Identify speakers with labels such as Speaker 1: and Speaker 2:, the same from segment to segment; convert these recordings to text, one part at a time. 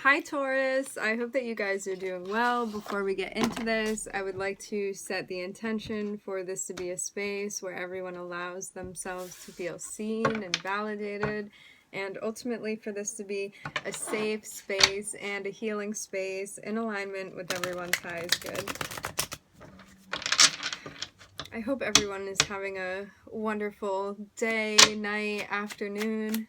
Speaker 1: Hi Taurus, I hope that you guys are doing well. Before we get into this, I would like to set the intention for this to be a space where everyone allows themselves to feel seen and validated, and ultimately for this to be a safe space and a healing space in alignment with everyone's highest good. I hope everyone is having a wonderful day, night, afternoon.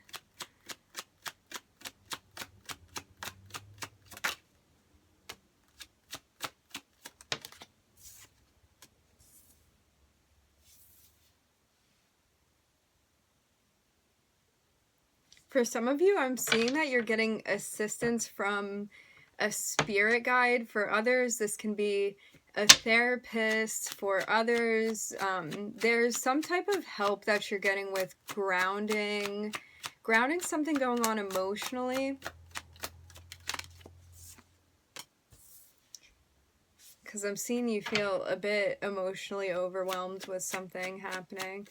Speaker 1: For some of you, I'm seeing that you're getting assistance from a spirit guide. For others, this can be a therapist. For others, there's some type of help that you're getting with grounding something going on emotionally. Because I'm seeing you feel a bit emotionally overwhelmed with something happening.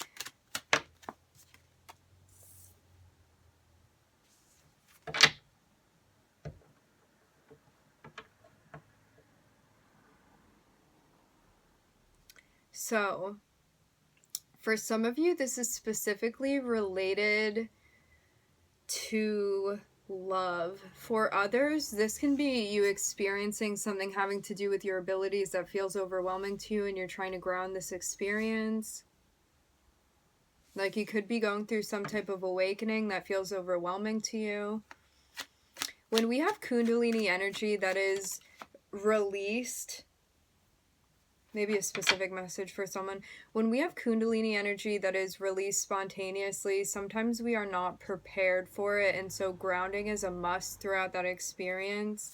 Speaker 1: So, for some of you, this is specifically related to love. For others, this can be you experiencing something having to do with your abilities that feels overwhelming to you, and you're trying to ground this experience. Like you could be going through some type of awakening that feels overwhelming to you. When we have Kundalini energy that is released, maybe a specific message for someone. When we have Kundalini energy that is released spontaneously, sometimes we are not prepared for it, and so grounding is a must throughout that experience.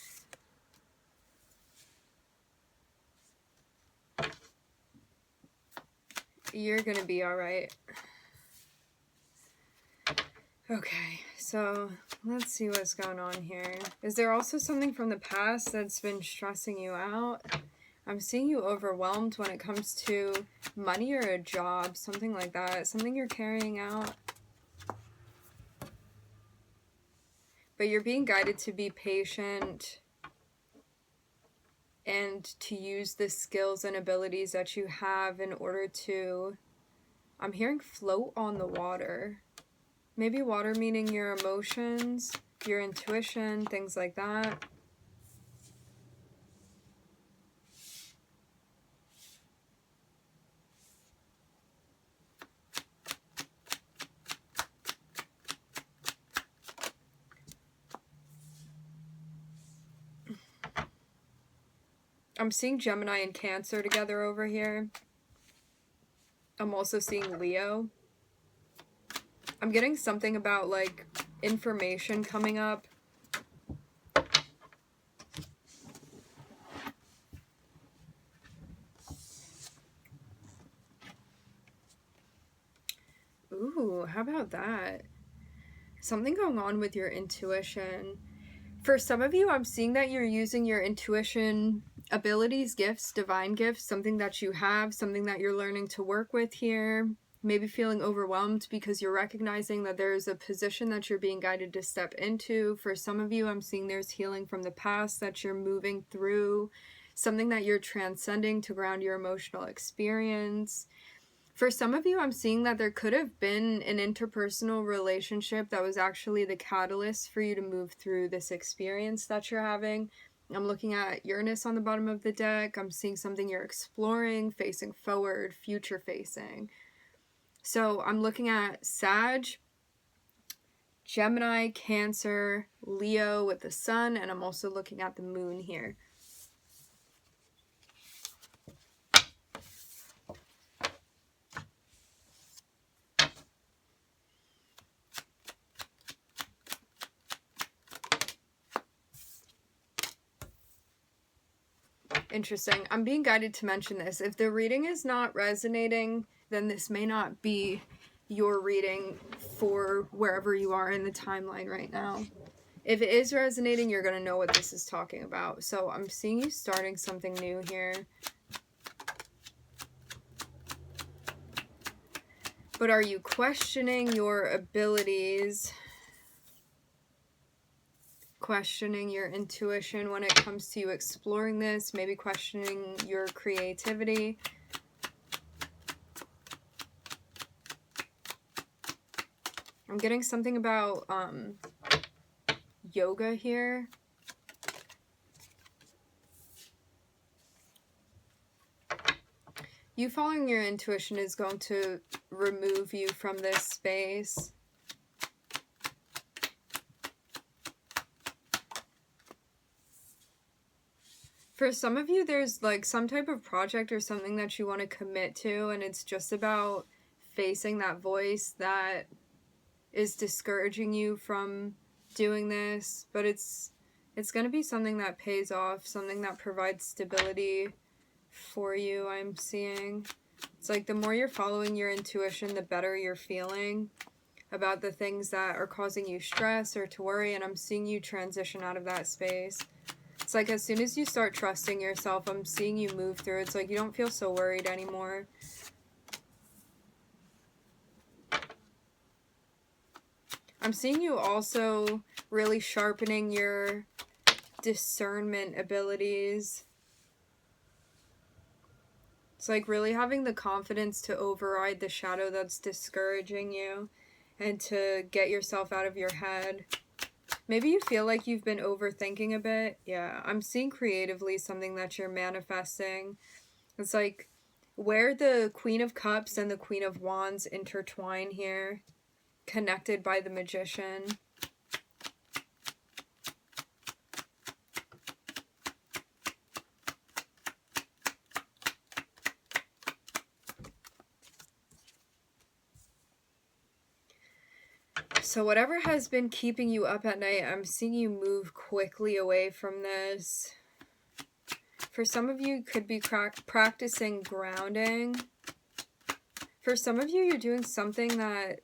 Speaker 1: You're gonna be alright. Okay, so let's see what's going on here. Is there also something from the past that's been stressing you out? I'm seeing you overwhelmed when it comes to money or a job, something like that. Something you're carrying out. But you're being guided to be patient and to use the skills and abilities that you have in order to, I'm hearing float on the water. Maybe water meaning your emotions, your intuition, things like that. I'm seeing Gemini and Cancer together over here. I'm also seeing Leo. I'm getting something about like information coming up. Ooh, how about that? Something going on with your intuition. For some of you, I'm seeing that you're using your intuition abilities, gifts, divine gifts, something that you have, something that you're learning to work with here. Maybe feeling overwhelmed because you're recognizing that there's a position that you're being guided to step into. For some of you, I'm seeing there's healing from the past that you're moving through, something that you're transcending to ground your emotional experience. For some of you, I'm seeing that there could have been an interpersonal relationship that was actually the catalyst for you to move through this experience that you're having. I'm looking at Uranus on the bottom of the deck. I'm seeing something you're exploring, facing forward, future facing. So I'm looking at Sag, Gemini, Cancer, Leo with the sun, and I'm also looking at the moon here. Interesting. I'm being guided to mention this. If the reading is not resonating, then this may not be your reading for wherever you are in the timeline right now. If it is resonating, you're going to know what this is talking about. So I'm seeing you starting something new here. But are you questioning your abilities? questioning your intuition when it comes to you exploring this, maybe questioning your creativity. I'm getting something about yoga here. You following your intuition is going to remove you from this space. For some of you, there's like some type of project or something that you want to commit to, and it's just about facing that voice that is discouraging you from doing this. But it's going to be something that pays off, something that provides stability for you, I'm seeing. It's like the more you're following your intuition, the better you're feeling about the things that are causing you stress or to worry, and I'm seeing you transition out of that space. It's like as soon as you start trusting yourself, I'm seeing you move through. It's like you don't feel so worried anymore. I'm seeing you also really sharpening your discernment abilities. It's like really having the confidence to override the shadow that's discouraging you and to get yourself out of your head. Maybe you feel like you've been overthinking a bit. Yeah, I'm seeing creatively something that you're manifesting. It's like where the Queen of Cups and the Queen of Wands intertwine here, connected by the Magician. So whatever has been keeping you up at night, I'm seeing you move quickly away from this. For some of you, could be practicing grounding. For some of you, you're doing something that,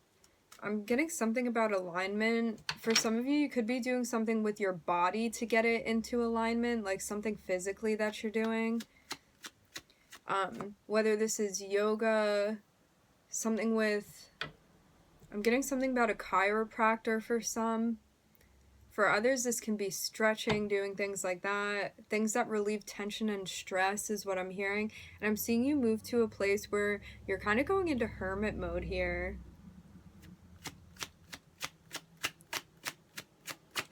Speaker 1: I'm getting something about alignment. For some of you, you could be doing something with your body to get it into alignment, like something physically that you're doing. Whether this is yoga, something with, I'm getting something about a chiropractor for some. For others, this can be stretching, doing things like that. Things that relieve tension and stress is what I'm hearing. And I'm seeing you move to a place where you're kind of going into hermit mode here.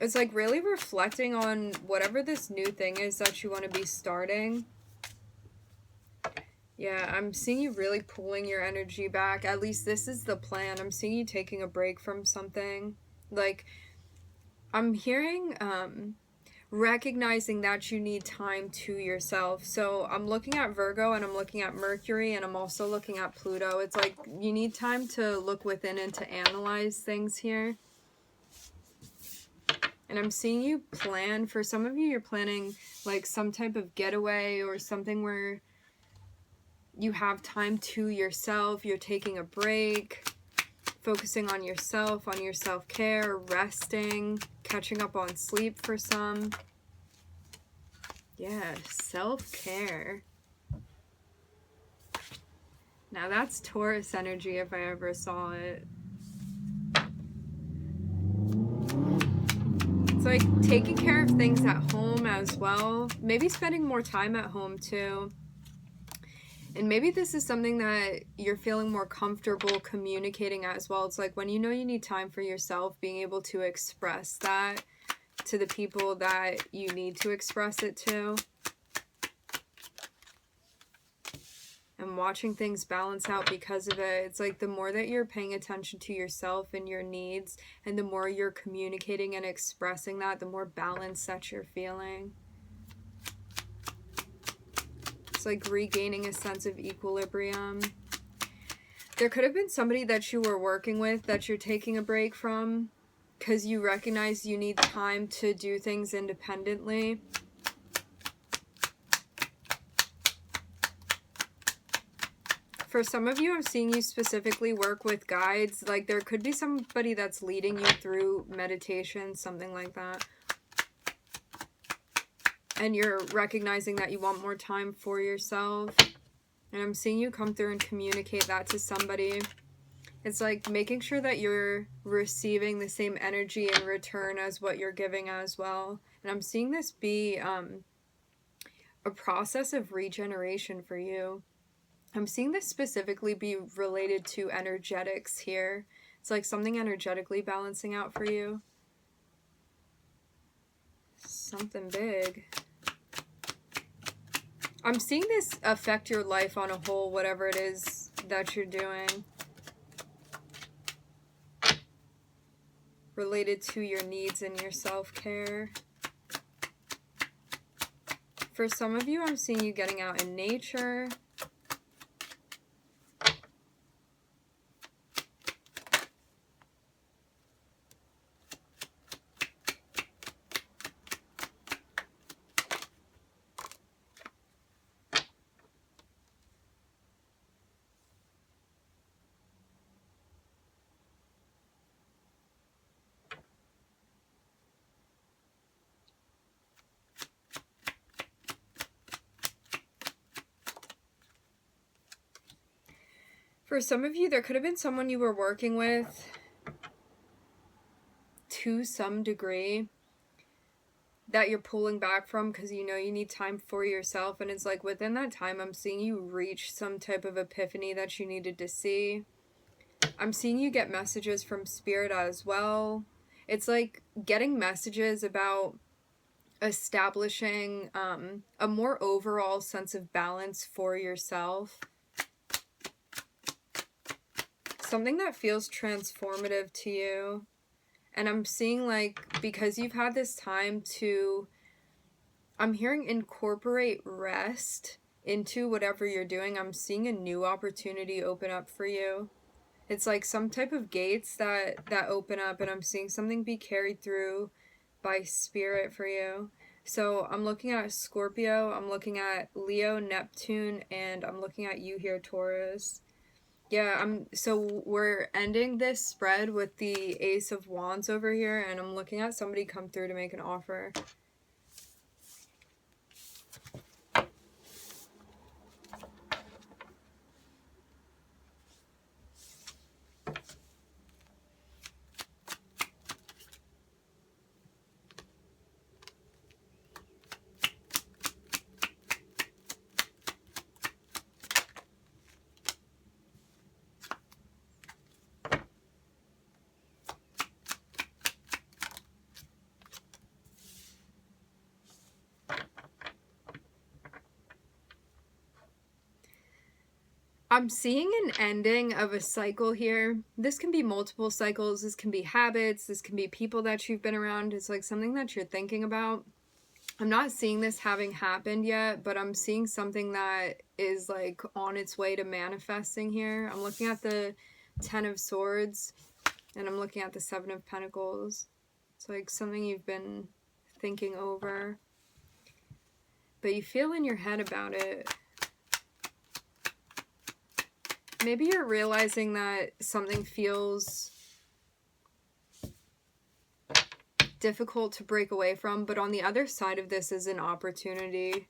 Speaker 1: It's like really reflecting on whatever this new thing is that you want to be starting. Yeah, I'm seeing you really pulling your energy back. At least this is the plan. I'm seeing you taking a break from something. Like, I'm hearing recognizing that you need time to yourself. So I'm looking at Virgo and I'm looking at Mercury and I'm also looking at Pluto. It's like you need time to look within and to analyze things here. And I'm seeing you plan. For some of you, you're planning like some type of getaway or something where you have time to yourself. You're taking a break, focusing on yourself, on your self-care, resting, catching up on sleep for some. Yeah, self-care. Now that's Taurus energy if I ever saw it. It's like taking care of things at home as well. Maybe spending more time at home too. And maybe this is something that you're feeling more comfortable communicating as well. It's like when you know you need time for yourself, being able to express that to the people that you need to express it to. And watching things balance out because of it. It's like the more that you're paying attention to yourself and your needs, and the more you're communicating and expressing that, the more balance that you're feeling. It's like regaining a sense of equilibrium. There could have been somebody that you were working with that you're taking a break from because you recognize you need time to do things independently. For some of you, I'm seeing you specifically work with guides. Like there could be somebody that's leading you through meditation, something like that. And you're recognizing that you want more time for yourself. And I'm seeing you come through and communicate that to somebody. It's like making sure that you're receiving the same energy in return as what you're giving as well. And I'm seeing this be a process of regeneration for you. I'm seeing this specifically be related to energetics here. It's like something energetically balancing out for you. Something big. I'm seeing this affect your life on a whole, whatever it is that you're doing. Related to your needs and your self-care. For some of you, I'm seeing you getting out in nature. For some of you, there could have been someone you were working with to some degree that you're pulling back from because you know you need time for yourself. And it's like within that time, I'm seeing you reach some type of epiphany that you needed to see. I'm seeing you get messages from spirit as well. It's like getting messages about establishing a more overall sense of balance for yourself. Something that feels transformative to you. And I'm seeing like, because you've had this time to, I'm hearing incorporate rest into whatever you're doing. I'm seeing a new opportunity open up for you. It's like some type of gates that open up, and I'm seeing something be carried through by spirit for you. So I'm looking at Scorpio, I'm looking at Leo, Neptune, and I'm looking at you here, Taurus. Yeah, so we're ending this spread with the Ace of Wands over here, and I'm looking at somebody come through to make an offer. I'm seeing an ending of a cycle here. This can be multiple cycles. This can be habits. This can be people that you've been around. It's like something that you're thinking about. I'm not seeing this having happened yet, but I'm seeing something that is like on its way to manifesting here. I'm looking at the 10 of Swords, and I'm looking at the 7 of Pentacles. It's like something you've been thinking over, but you feel in your head about it. Maybe you're realizing that something feels difficult to break away from, but on the other side of this is an opportunity.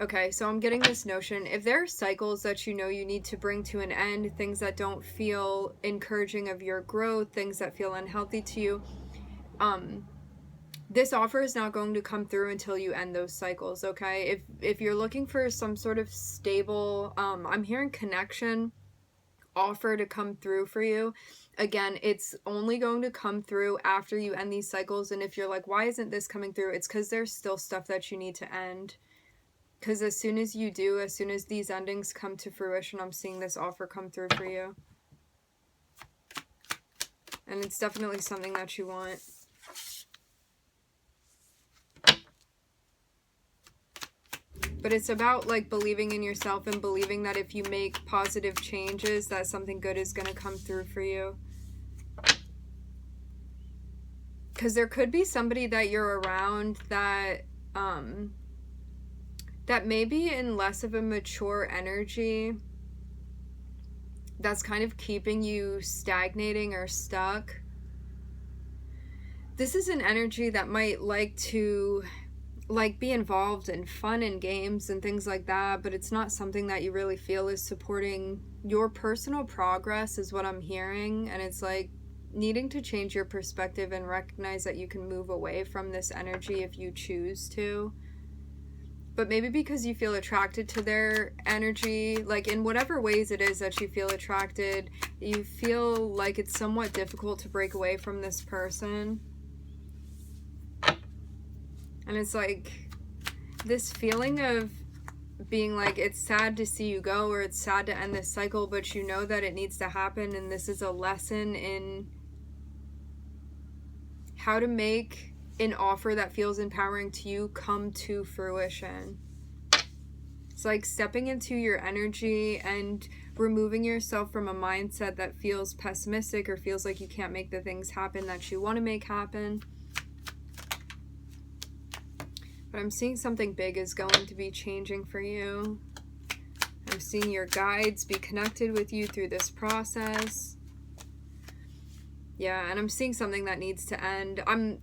Speaker 1: Okay, so I'm getting this notion. If there are cycles that you know you need to bring to an end, things that don't feel encouraging of your growth, things that feel unhealthy to you, this offer is not going to come through until you end those cycles, okay? If you're looking for some sort of stable, I'm hearing connection offer to come through for you. Again, it's only going to come through after you end these cycles. And if you're like, why isn't this coming through? It's because there's still stuff that you need to end. Because as soon as you do, as soon as these endings come to fruition, I'm seeing this offer come through for you. And it's definitely something that you want. But it's about like believing in yourself and believing that if you make positive changes, that something good is going to come through for you. Because there could be somebody that you're around that that may be in less of a mature energy, that's kind of keeping you stagnating or stuck. This is an energy that might like to be involved in fun and games and things like that, but it's not something that you really feel is supporting your personal progress is what I'm hearing, and it's like needing to change your perspective and recognize that you can move away from this energy if you choose to. But maybe because you feel attracted to their energy, like in whatever ways it is that you feel attracted, you feel like it's somewhat difficult to break away from this person. And it's like this feeling of being like, it's sad to see you go, or it's sad to end this cycle, but you know that it needs to happen, and this is a lesson in how to make an offer that feels empowering to you come to fruition. It's like stepping into your energy and removing yourself from a mindset that feels pessimistic or feels like you can't make the things happen that you want to make happen. But I'm seeing something big is going to be changing for you. I'm seeing your guides be connected with you through this process. Yeah, and I'm seeing something that needs to end. I'm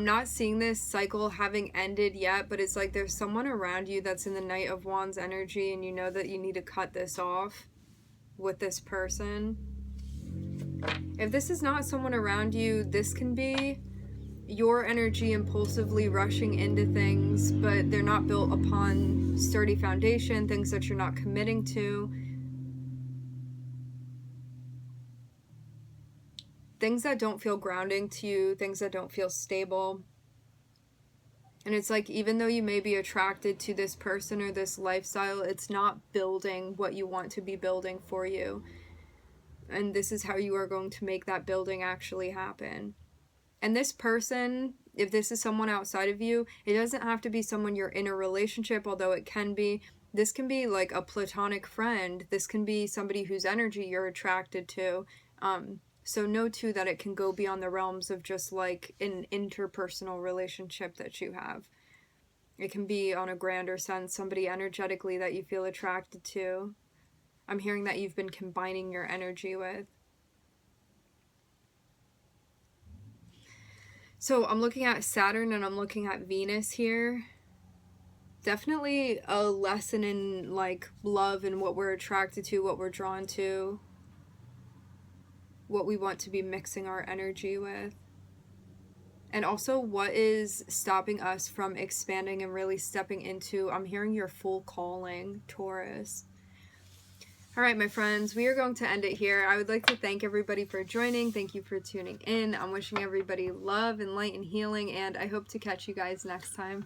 Speaker 1: not seeing this cycle having ended yet, but it's like there's someone around you that's in the Knight of Wands energy, and you know that you need to cut this off with this person. If this is not someone around you, this can be your energy impulsively rushing into things, but they're not built upon sturdy foundation, things that you're not committing to. Things that don't feel grounding to you, things that don't feel stable. And it's like, even though you may be attracted to this person or this lifestyle, it's not building what you want to be building for you. And this is how you are going to make that building actually happen. And this person, if this is someone outside of you, it doesn't have to be someone you're in a relationship, although it can be. This can be like a platonic friend. This can be somebody whose energy you're attracted to. So know too that it can go beyond the realms of just like an interpersonal relationship that you have. It can be on a grander sense, somebody energetically that you feel attracted to. I'm hearing that you've been combining your energy with. So I'm looking at Saturn and I'm looking at Venus here. Definitely a lesson in like love and what we're attracted to, what we're drawn to, what we want to be mixing our energy with. And also what is stopping us from expanding and really stepping into, I'm hearing your full calling, Taurus. All right, my friends, we are going to end it here. I would like to thank everybody for joining. Thank you for tuning in. I'm wishing everybody love and light and healing, and I hope to catch you guys next time.